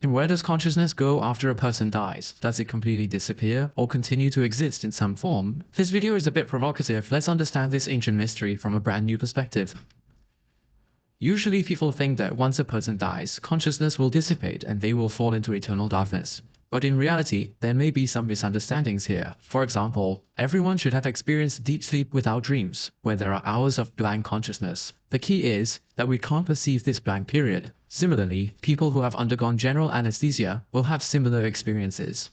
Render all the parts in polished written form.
And where does consciousness go after a person dies? Does it completely disappear or continue to exist in some form? This video is a bit provocative. Let's understand this ancient mystery from a brand new perspective. Usually people think that once a person dies, consciousness will dissipate and they will fall into eternal darkness. But in reality, there may be some misunderstandings here. For example, everyone should have experienced deep sleep without dreams, where there are hours of blank consciousness. The key is that we can't perceive this blank period. Similarly, people who have undergone general anesthesia will have similar experiences.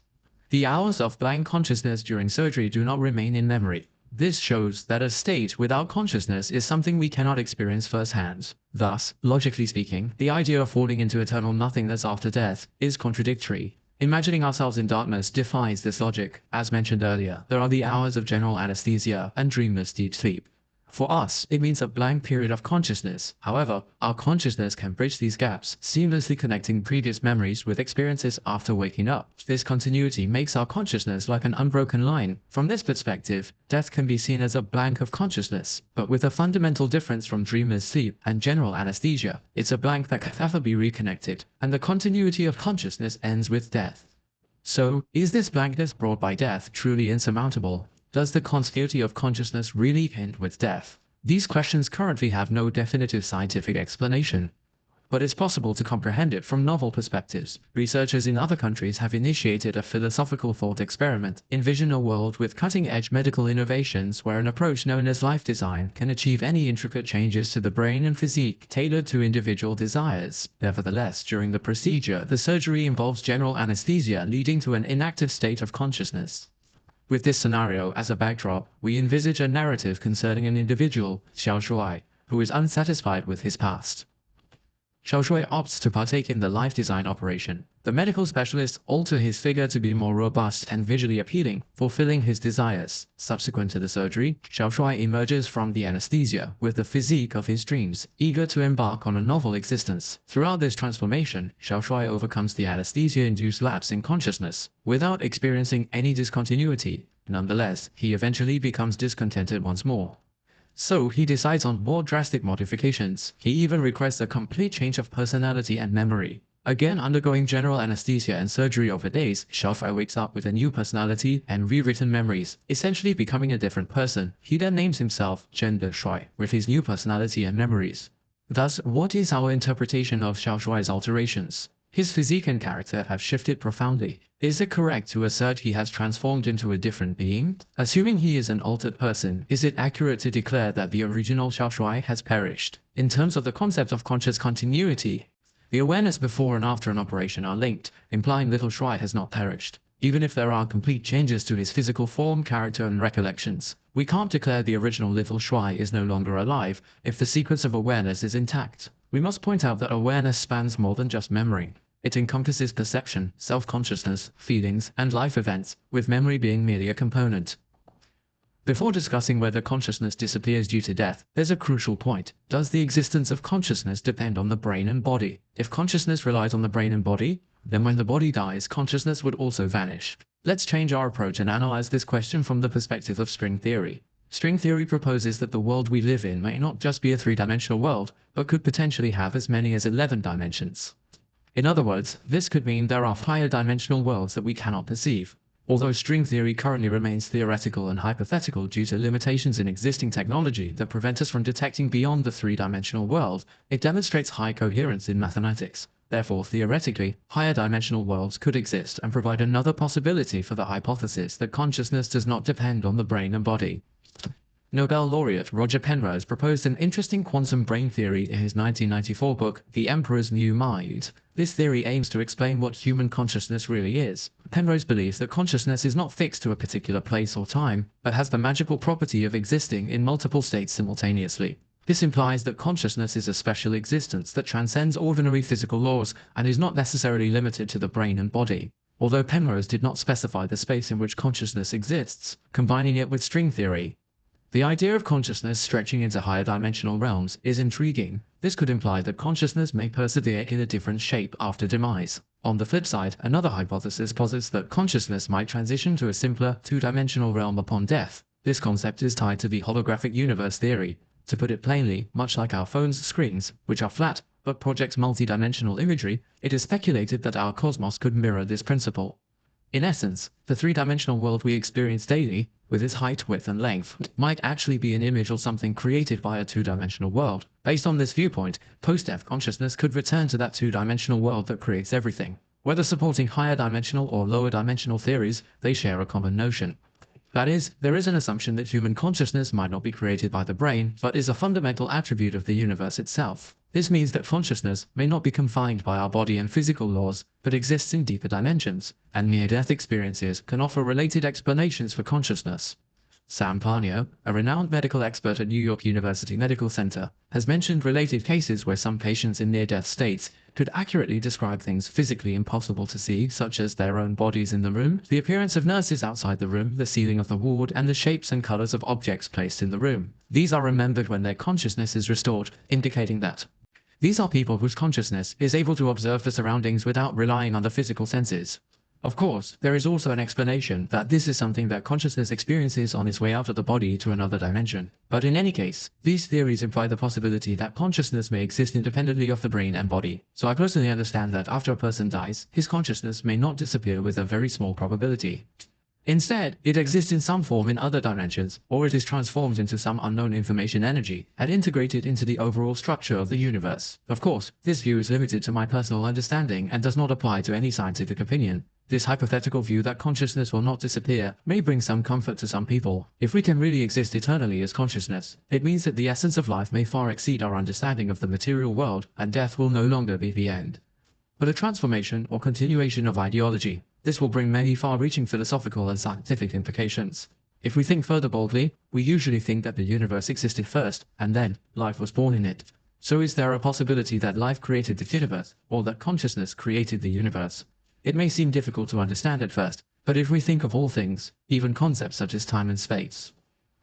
The hours of blank consciousness during surgery do not remain in memory. This shows that a state without consciousness is something we cannot experience firsthand. Thus, logically speaking, the idea of falling into eternal nothingness after death is contradictory. Imagining ourselves in darkness defies this logic. As mentioned earlier, there are the hours of general anesthesia and dreamless deep sleep. For us, it means a blank period of consciousness. However, our consciousness can bridge these gaps, seamlessly connecting previous memories with experiences after waking up. This continuity makes our consciousness like an unbroken line. From this perspective, death can be seen as a blank of consciousness, but with a fundamental difference from dreamless sleep and general anesthesia. It's a blank that can never be reconnected, and the continuity of consciousness ends with death. So, is this blankness brought by death truly insurmountable? Does the continuity of consciousness really end with death? These questions currently have no definitive scientific explanation, but it's possible to comprehend it from novel perspectives. Researchers in other countries have initiated a philosophical thought experiment. Envision a world with cutting-edge medical innovations where an approach known as life design can achieve any intricate changes to the brain and physique tailored to individual desires. Nevertheless, during the procedure, the surgery involves general anesthesia leading to an inactive state of consciousness. With this scenario as a backdrop, we envisage a narrative concerning an individual, Xiao Shuai, who is unsatisfied with his past. Xiao Shuai opts to partake in the life design operation. The medical specialists alter his figure to be more robust and visually appealing, fulfilling his desires. Subsequent to the surgery, Xiao Shuai emerges from the anesthesia with the physique of his dreams, eager to embark on a novel existence. Throughout this transformation, Xiao Shuai overcomes the anesthesia-induced lapse in consciousness without experiencing any discontinuity. Nonetheless, he eventually becomes discontented once more. So he decides on more drastic modifications. He even requests a complete change of personality and memory. Again undergoing general anesthesia and surgery over days, Xiao Shuai wakes up with a new personality and rewritten memories, essentially becoming a different person. He then names himself Zhen De Shuai, with his new personality and memories. Thus, what is our interpretation of Xiao Shuai's alterations? His physique and character have shifted profoundly. Is it correct to assert he has transformed into a different being? Assuming he is an altered person, is it accurate to declare that the original Xiao Shuai has perished? In terms of the concept of conscious continuity, the awareness before and after an operation are linked, implying little Shuai has not perished. Even if there are complete changes to his physical form, character, and recollections, we can't declare the original little Shuai is no longer alive if the sequence of awareness is intact. We must point out that awareness spans more than just memory. It encompasses perception, self-consciousness, feelings, and life events, with memory being merely a component. Before discussing whether consciousness disappears due to death, there's a crucial point. Does the existence of consciousness depend on the brain and body? If consciousness relies on the brain and body, then when the body dies, consciousness would also vanish. Let's change our approach and analyze this question from the perspective of string theory. String theory proposes that the world we live in may not just be a three-dimensional world, but could potentially have as many as 11 dimensions. In other words, this could mean there are higher dimensional worlds that we cannot perceive. Although string theory currently remains theoretical and hypothetical due to limitations in existing technology that prevent us from detecting beyond the three-dimensional world, it demonstrates high coherence in mathematics. Therefore, theoretically, higher dimensional worlds could exist and provide another possibility for the hypothesis that consciousness does not depend on the brain and body. Nobel laureate Roger Penrose proposed an interesting quantum brain theory in his 1994 book, The Emperor's New Mind. This theory aims to explain what human consciousness really is. Penrose believes that consciousness is not fixed to a particular place or time, but has the magical property of existing in multiple states simultaneously. This implies that consciousness is a special existence that transcends ordinary physical laws and is not necessarily limited to the brain and body. Although Penrose did not specify the space in which consciousness exists, combining it with string theory, the idea of consciousness stretching into higher dimensional realms is intriguing. This could imply that consciousness may persevere in a different shape after demise. On the flip side, another hypothesis posits that consciousness might transition to a simpler, two-dimensional realm upon death. This concept is tied to the holographic universe theory. To put it plainly, much like our phones' screens, which are flat, but projects multidimensional imagery, it is speculated that our cosmos could mirror this principle. In essence, the three-dimensional world we experience daily, with its height, width, and length, might actually be an image or something created by a two-dimensional world. Based on this viewpoint, post-death consciousness could return to that two-dimensional world that creates everything. Whether supporting higher dimensional or lower dimensional theories, they share a common notion. That is, there is an assumption that human consciousness might not be created by the brain, but is a fundamental attribute of the universe itself. This means that consciousness may not be confined by our body and physical laws, but exists in deeper dimensions, and near-death experiences can offer related explanations for consciousness. Sam Parnio, a renowned medical expert at New York University Medical Center, has mentioned related cases where some patients in near-death states could accurately describe things physically impossible to see, such as their own bodies in the room, the appearance of nurses outside the room, the ceiling of the ward, and the shapes and colors of objects placed in the room. These are remembered when their consciousness is restored, indicating that these are people whose consciousness is able to observe the surroundings without relying on the physical senses. Of course, there is also an explanation that this is something that consciousness experiences on its way out of the body to another dimension. But in any case, these theories imply the possibility that consciousness may exist independently of the brain and body. So I personally understand that after a person dies, his consciousness may not disappear with a very small probability. Instead, it exists in some form in other dimensions, or it is transformed into some unknown information energy and integrated into the overall structure of the universe. Of course, this view is limited to my personal understanding and does not apply to any scientific opinion. This hypothetical view that consciousness will not disappear may bring some comfort to some people. If we can really exist eternally as consciousness, it means that the essence of life may far exceed our understanding of the material world, and death will no longer be the end, but a transformation or continuation of ideology. This will bring many far-reaching philosophical and scientific implications. If we think further boldly, we usually think that the universe existed first, and then life was born in it. So is there a possibility that life created the universe, or that consciousness created the universe? It may seem difficult to understand at first, but if we think of all things, even concepts such as time and space,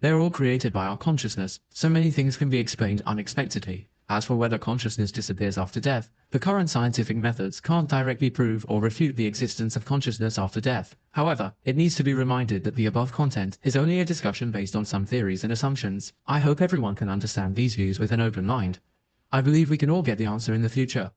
they're all created by our consciousness, so many things can be explained unexpectedly. As for whether consciousness disappears after death, the current scientific methods can't directly prove or refute the existence of consciousness after death. However, it needs to be reminded that the above content is only a discussion based on some theories and assumptions. I hope everyone can understand these views with an open mind. I believe we can all get the answer in the future.